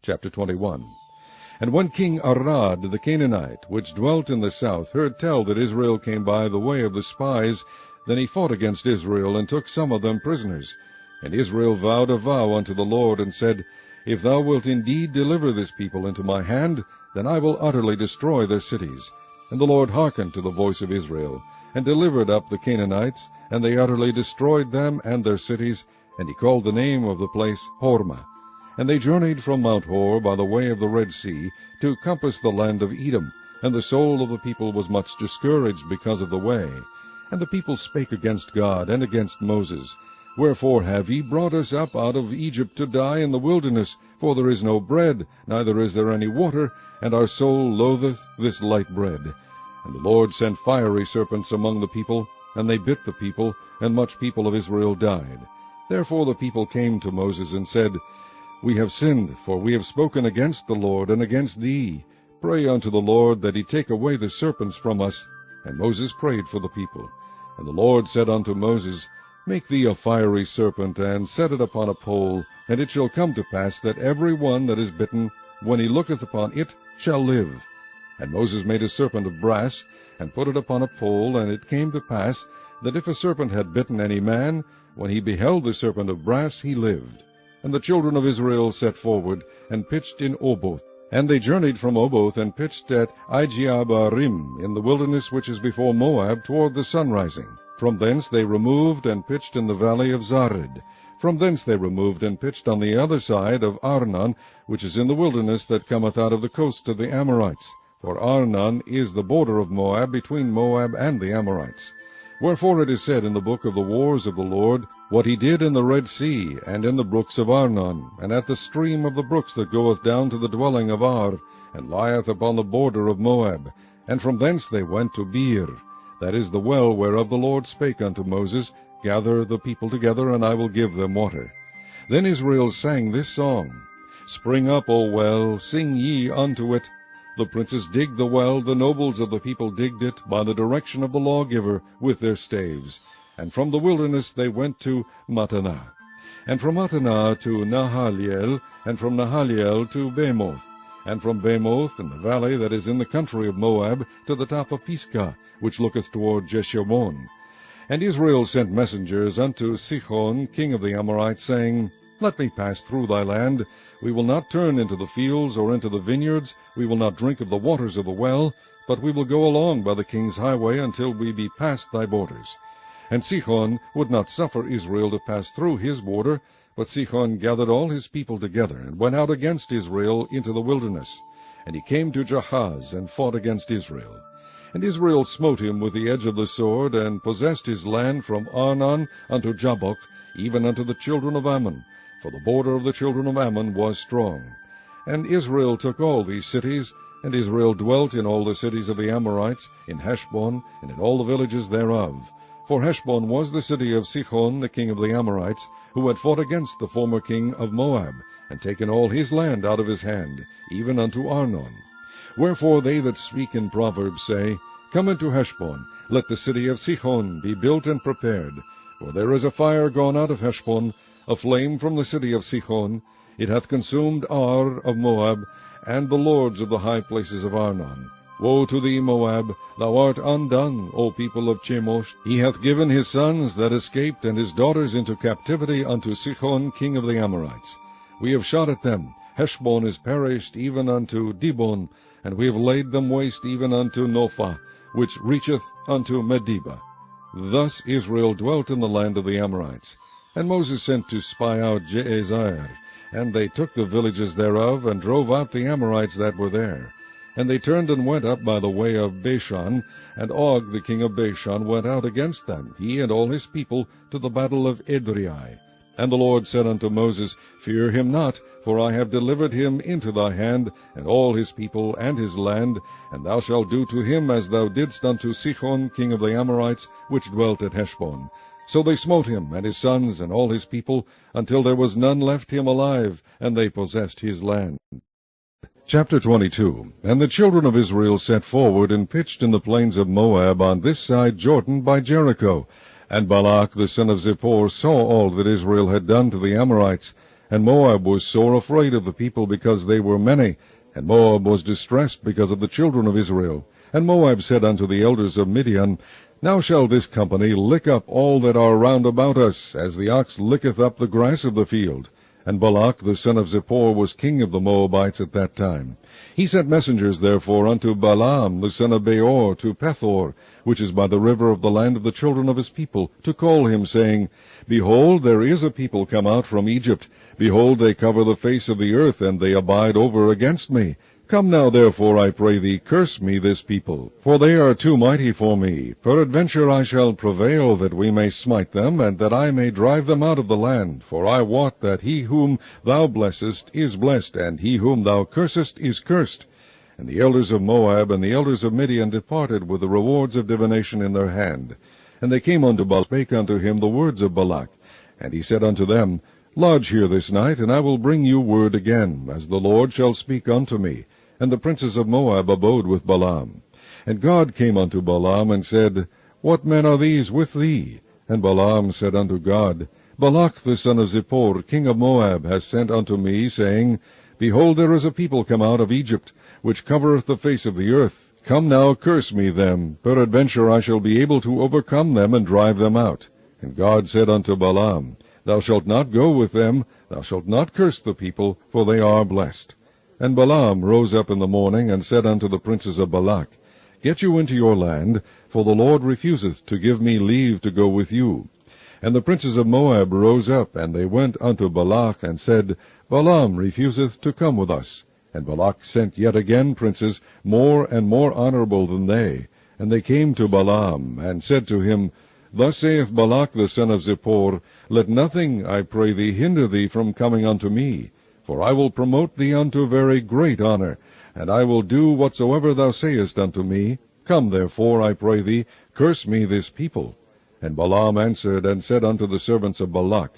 Chapter 21. And when King Arad the Canaanite, which dwelt in the south, heard tell that Israel came by the way of the spies, then he fought against Israel, and took some of them prisoners. And Israel vowed a vow unto the Lord, and said, If thou wilt indeed deliver this people into my hand, then I will utterly destroy their cities. And the Lord hearkened to the voice of Israel, and delivered up the Canaanites, and they utterly destroyed them and their cities, and he called the name of the place Hormah. And they journeyed from Mount Hor by the way of the Red Sea, to compass the land of Edom, and the soul of the people was much discouraged because of the way. And the people spake against God and against Moses, Wherefore have ye brought us up out of Egypt to die in the wilderness? For there is no bread, neither is there any water, and our soul loatheth this light bread. And the Lord sent fiery serpents among the people, and they bit the people, and much people of Israel died. Therefore the people came to Moses, and said, We have sinned, for we have spoken against the Lord and against thee. Pray unto the Lord that he take away the serpents from us. And Moses prayed for the people. And the Lord said unto Moses, Make thee a fiery serpent, and set it upon a pole, and it shall come to pass that every one that is bitten, when he looketh upon it, shall live. And Moses made a serpent of brass, and put it upon a pole, and it came to pass, that if a serpent had bitten any man, when he beheld the serpent of brass, he lived. And the children of Israel set forward, and pitched in Oboth. And they journeyed from Oboth, and pitched at Ijeabarim, in the wilderness which is before Moab, toward the sunrising. From thence they removed, and pitched in the valley of Zared. From thence they removed, and pitched on the other side of Arnon, which is in the wilderness that cometh out of the coast of the Amorites. For Arnon is the border of Moab, between Moab and the Amorites. Wherefore it is said in the book of the wars of the Lord, What he did in the Red Sea, and in the brooks of Arnon, and at the stream of the brooks that goeth down to the dwelling of Ar, and lieth upon the border of Moab. And from thence they went to Beer, that is the well whereof the Lord spake unto Moses, Gather the people together, and I will give them water. Then Israel sang this song, Spring up, O well, sing ye unto it. The princes digged the well, the nobles of the people digged it, by the direction of the lawgiver, with their staves. And from the wilderness they went to Mattanah, and from Mattanah to Nahaliel, and from Nahaliel to Bamoth, and from Bamoth in the valley that is in the country of Moab, to the top of Pisgah, which looketh toward Jeshimon. And Israel sent messengers unto Sihon king of the Amorites, saying, Let me pass through thy land. We will not turn into the fields or into the vineyards. We will not drink of the waters of the well, but we will go along by the king's highway until we be past thy borders. And Sihon would not suffer Israel to pass through his border, but Sihon gathered all his people together, and went out against Israel into the wilderness. And he came to Jahaz, and fought against Israel. And Israel smote him with the edge of the sword, and possessed his land from Arnon unto Jabbok, even unto the children of Ammon, for the border of the children of Ammon was strong. And Israel took all these cities, and Israel dwelt in all the cities of the Amorites, in Heshbon, and in all the villages thereof. For Heshbon was the city of Sihon the king of the Amorites, who had fought against the former king of Moab, and taken all his land out of his hand, even unto Arnon. Wherefore they that speak in Proverbs say, Come into Heshbon, let the city of Sihon be built and prepared. For there is a fire gone out of Heshbon, a flame from the city of Sihon. It hath consumed Ar of Moab, and the lords of the high places of Arnon. Woe to thee, Moab! Thou art undone, O people of Chemosh. He hath given his sons that escaped, and his daughters into captivity unto Sihon king of the Amorites. We have shot at them. Heshbon is perished even unto Dibon, and we have laid them waste even unto Nophah, which reacheth unto Medeba. Thus Israel dwelt in the land of the Amorites. And Moses sent to spy out Jazer, and they took the villages thereof, and drove out the Amorites that were there. And they turned and went up by the way of Bashan, and Og the king of Bashan went out against them, he and all his people, to the battle of Edrei. And the Lord said unto Moses, Fear him not, for I have delivered him into thy hand, and all his people and his land, and thou shalt do to him as thou didst unto Sihon king of the Amorites, which dwelt at Heshbon. So they smote him, and his sons, and all his people, until there was none left him alive, and they possessed his land. Chapter 22. And the children of Israel set forward, and pitched in the plains of Moab on this side Jordan by Jericho. And Balak the son of Zippor saw all that Israel had done to the Amorites. And Moab was sore afraid of the people because they were many, and Moab was distressed because of the children of Israel. And Moab said unto the elders of Midian, Now shall this company lick up all that are round about us, as the ox licketh up the grass of the field. And Balak the son of Zippor was king of the Moabites at that time. He sent messengers therefore unto Balaam the son of Beor to Pethor, which is by the river of the land of the children of his people, to call him, saying, Behold, there is a people come out from Egypt. Behold, they cover the face of the earth, and they abide over against me. Come now, therefore, I pray thee, curse me this people, for they are too mighty for me. Peradventure I shall prevail, that we may smite them, and that I may drive them out of the land. For I wot that he whom thou blessest is blessed, and he whom thou cursest is cursed. And the elders of Moab and the elders of Midian departed with the rewards of divination in their hand. And they came unto Balak, spake unto him the words of Balak. And he said unto them, Lodge here this night, and I will bring you word again, as the Lord shall speak unto me. And the princes of Moab abode with Balaam. And God came unto Balaam, and said, What men are these with thee? And Balaam said unto God, Balak the son of Zippor, king of Moab, has sent unto me, saying, Behold, there is a people come out of Egypt, which covereth the face of the earth. Come now, curse me them. Peradventure I shall be able to overcome them, and drive them out. And God said unto Balaam, Thou shalt not go with them, thou shalt not curse the people, for they are blessed. And Balaam rose up in the morning, and said unto the princes of Balak, Get you into your land, for the Lord refuseth to give me leave to go with you. And the princes of Moab rose up, and they went unto Balak, and said, Balaam refuseth to come with us. And Balak sent yet again princes, more and more honorable than they. And they came to Balaam, and said to him, Thus saith Balak the son of Zippor, Let nothing, I pray thee, hinder thee from coming unto me. For I will promote thee unto very great honor, and I will do whatsoever thou sayest unto me. Come therefore, I pray thee, curse me this people. And Balaam answered and said unto the servants of Balak,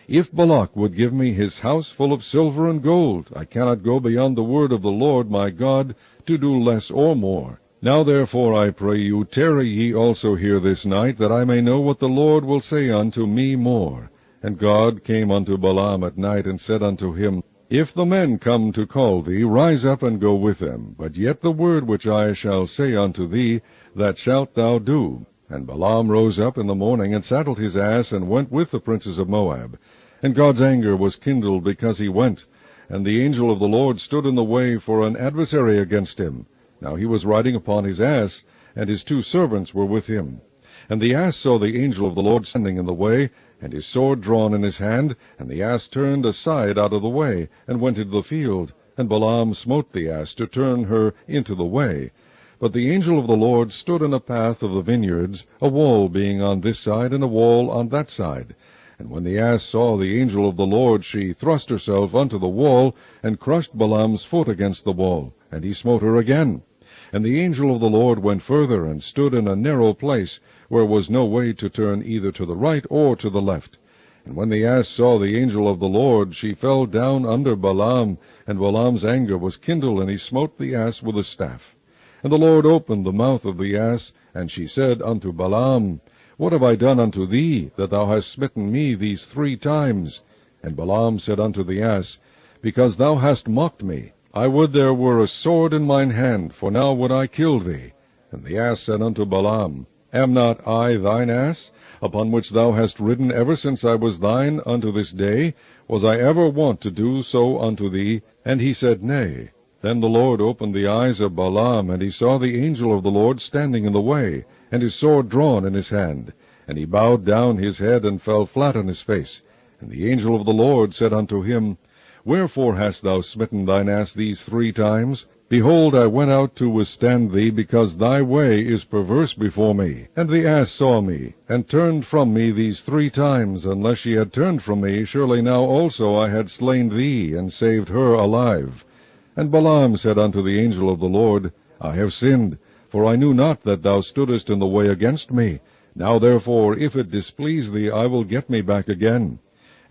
If Balak would give me his house full of silver and gold, I cannot go beyond the word of the Lord my God, to do less or more. Now therefore, I pray you, tarry ye also here this night, that I may know what the Lord will say unto me more. And God came unto Balaam at night, and said unto him, If the men come to call thee, rise up and go with them. But yet the word which I shall say unto thee, that shalt thou do. And Balaam rose up in the morning, and saddled his ass, and went with the princes of Moab. And God's anger was kindled because he went. And the angel of the Lord stood in the way for an adversary against him. Now he was riding upon his ass, and his 2 servants were with him. And the ass saw the angel of the Lord standing in the way, and his sword drawn in his hand, and the ass turned aside out of the way, and went into the field. And Balaam smote the ass to turn her into the way. But the angel of the Lord stood in a path of the vineyards, a wall being on this side, and a wall on that side. And when the ass saw the angel of the Lord, she thrust herself unto the wall, and crushed Balaam's foot against the wall, and he smote her again. And the angel of the Lord went further, and stood in a narrow place, where was no way to turn either to the right or to the left. And when the ass saw the angel of the Lord, she fell down under Balaam, and Balaam's anger was kindled, and he smote the ass with a staff. And the Lord opened the mouth of the ass, and she said unto Balaam, What have I done unto thee, that thou hast smitten me these 3 times? And Balaam said unto the ass, Because thou hast mocked me. I would there were a sword in mine hand, for now would I kill thee. And the ass said unto Balaam, Am not I thine ass, upon which thou hast ridden ever since I was thine unto this day? Was I ever wont to do so unto thee? And he said, Nay. Then the Lord opened the eyes of Balaam, and he saw the angel of the Lord standing in the way, and his sword drawn in his hand. And he bowed down his head, and fell flat on his face. And the angel of the Lord said unto him, Wherefore hast thou smitten thine ass these 3 times? Behold, I went out to withstand thee, because thy way is perverse before me. And the ass saw me, and turned from me these 3 times. Unless she had turned from me, surely now also I had slain thee, and saved her alive. And Balaam said unto the angel of the Lord, I have sinned, for I knew not that thou stoodest in the way against me. Now therefore, if it displease thee, I will get me back again.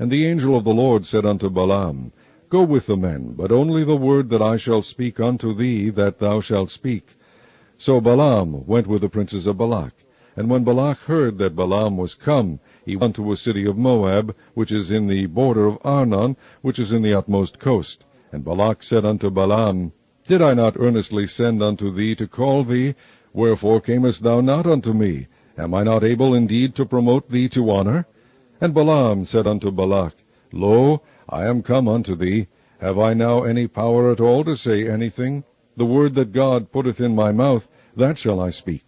And the angel of the Lord said unto Balaam, Go with the men, but only the word that I shall speak unto thee, that thou shalt speak. So Balaam went with the princes of Balak. And when Balak heard that Balaam was come, he went unto a city of Moab, which is in the border of Arnon, which is in the utmost coast. And Balak said unto Balaam, Did I not earnestly send unto thee to call thee? Wherefore camest thou not unto me? Am I not able indeed to promote thee to honor? And Balaam said unto Balak, Lo, I am come unto thee. Have I now any power at all to say anything? The word that God putteth in my mouth, that shall I speak.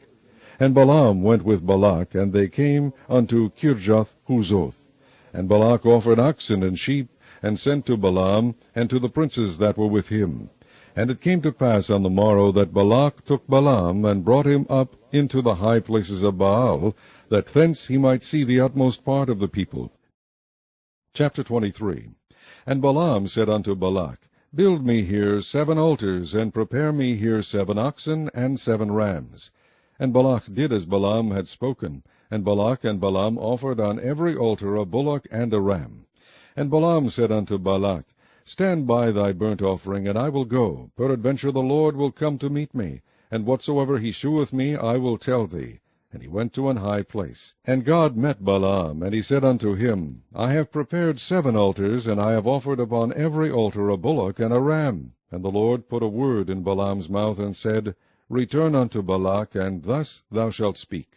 And Balaam went with Balak, and they came unto Kirjath-Huzoth. And Balak offered oxen and sheep, and sent to Balaam, and to the princes that were with him. And it came to pass on the morrow that Balak took Balaam, and brought him up into the high places of Baal, that thence he might see the utmost part of the people. Chapter 23. And Balaam said unto Balak, Build me here 7 altars, and prepare me here 7 oxen and 7 rams. And Balak did as Balaam had spoken, and Balak and Balaam offered on every altar a bullock and a ram. And Balaam said unto Balak, Stand by thy burnt offering, and I will go. Peradventure the Lord will come to meet me, and whatsoever he sheweth me I will tell thee. And he went to an high place. And God met Balaam, and he said unto him, I have prepared 7 altars, and I have offered upon every altar a bullock and a ram. And the Lord put a word in Balaam's mouth, and said, Return unto Balak, and thus thou shalt speak.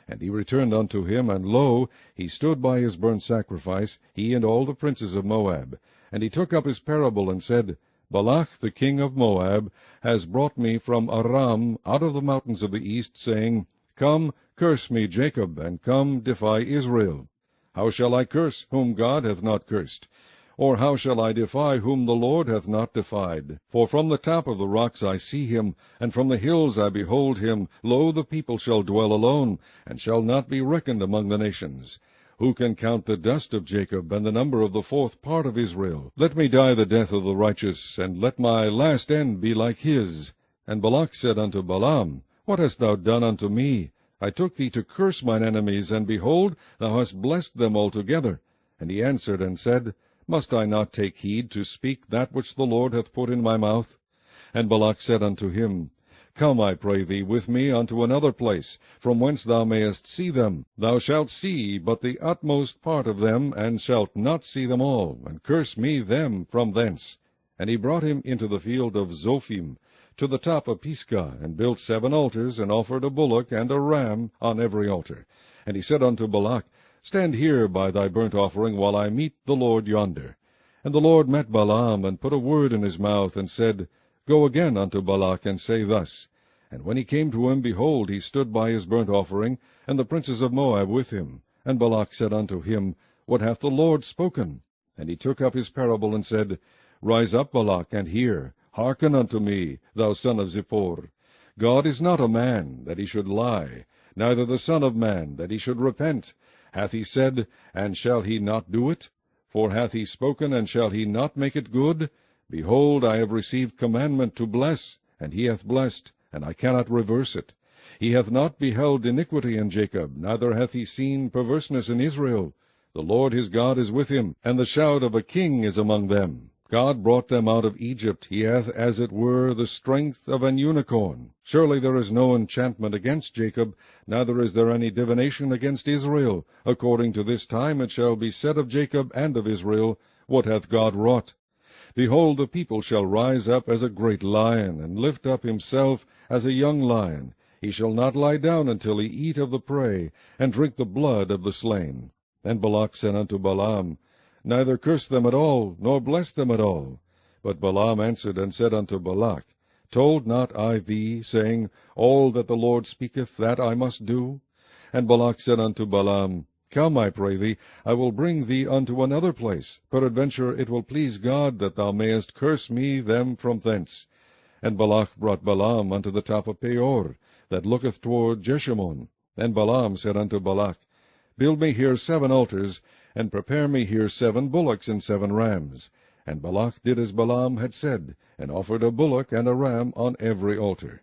And he returned unto him, and lo, he stood by his burnt sacrifice, he and all the princes of Moab. And he took up his parable, and said, Balak the king of Moab has brought me from Aram out of the mountains of the east, saying, Come, curse me, Jacob, and come, defy Israel. How shall I curse, whom God hath not cursed? Or how shall I defy, whom the Lord hath not defied? For from the top of the rocks I see him, and from the hills I behold him. Lo, the people shall dwell alone, and shall not be reckoned among the nations. Who can count the dust of Jacob, and the number of the 4th part of Israel? Let me die the death of the righteous, and let my last end be like his. And Balak said unto Balaam, What hast thou done unto me? I took thee to curse mine enemies, and behold, thou hast blessed them altogether. And he answered and said, Must I not take heed to speak that which the Lord hath put in my mouth? And Balak said unto him, Come, I pray thee, with me unto another place, from whence thou mayest see them. Thou shalt see but the utmost part of them, and shalt not see them all, and curse me them from thence. And he brought him into the field of Zophim, to the top of Pisgah, and built 7 altars, and offered a bullock and a ram on every altar. And he said unto Balak, Stand here by thy burnt offering, while I meet the Lord yonder. And the Lord met Balaam, and put a word in his mouth, and said, Go again unto Balak, and say thus. And when he came to him, behold, he stood by his burnt offering, and the princes of Moab with him. And Balak said unto him, What hath the Lord spoken? And he took up his parable, and said, Rise up, Balak, and hear. Hearken unto me, thou son of Zippor. God is not a man, that he should lie, neither the Son of man, that he should repent. Hath he said, and shall he not do it? For hath he spoken, and shall he not make it good? Behold, I have received commandment to bless, and he hath blessed, and I cannot reverse it. He hath not beheld iniquity in Jacob, neither hath he seen perverseness in Israel. The Lord his God is with him, and the shout of a king is among them. God brought them out of Egypt. He hath, as it were, the strength of an unicorn. Surely there is no enchantment against Jacob, neither is there any divination against Israel. According to this time it shall be said of Jacob and of Israel, What hath God wrought? Behold, the people shall rise up as a great lion, and lift up himself as a young lion. He shall not lie down until he eat of the prey, and drink the blood of the slain. And Balak said unto Balaam, Neither curse them at all, nor bless them at all. But Balaam answered and said unto Balak, Told not I thee, saying, All that the Lord speaketh, that I must do? And Balak said unto Balaam, Come, I pray thee, I will bring thee unto another place. Peradventure it will please God that thou mayest curse me them from thence. And Balak brought Balaam unto the top of Peor, that looketh toward Jeshimon. And Balaam said unto Balak, Build me here 7 altars, and prepare me here 7 bullocks and 7 rams. And Balak did as Balaam had said, and offered a bullock and a ram on every altar.